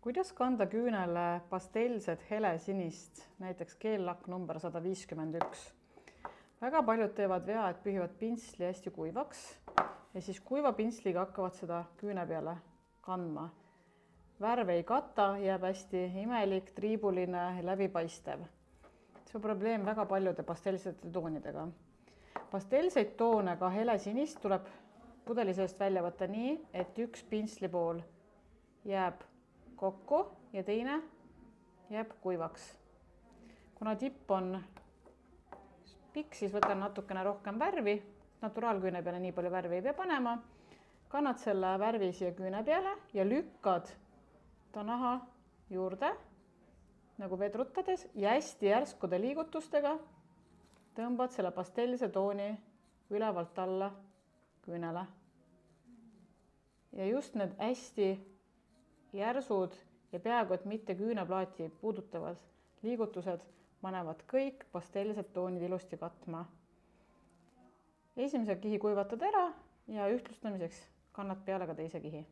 Kuidas kanda küünele pastellset helesinist, näiteks keellakk number 151? Väga paljud teevad vea, et pühivad pintsli hästi kuivaks ja siis kuiva pintsliga hakkavad seda küüne peale kandma. Värv ei kata, jääb hästi imelik, triibuline, läbipaistev. See on probleem väga paljude pastellsete toonidega. Pastellseid toone, ka helesinist, tuleb pudeli seest välja võtta nii, et üks pintsli pool jääb kokku ja teine jääb kuivaks. Kuna tipp on pikk, siis võtan natukene rohkem värvi. Naturaalküüne peale nii palju värvi ei pea panema. Kannad selle värvi siia küüne peale ja lükkad ta naha juurde nagu vedrutades ja hästi järskude liigutustega tõmbad selle pastellse tooni ülevalt alla küünele. Ja just need hästi järsud ja peaaegu et mitte küüneplaati puudutavad liigutused panevad kõik pastellsed toonid ilusti katma. Esimese kihi kuivatad ära ja ühtlustamiseks kannad peale ka teise kihi.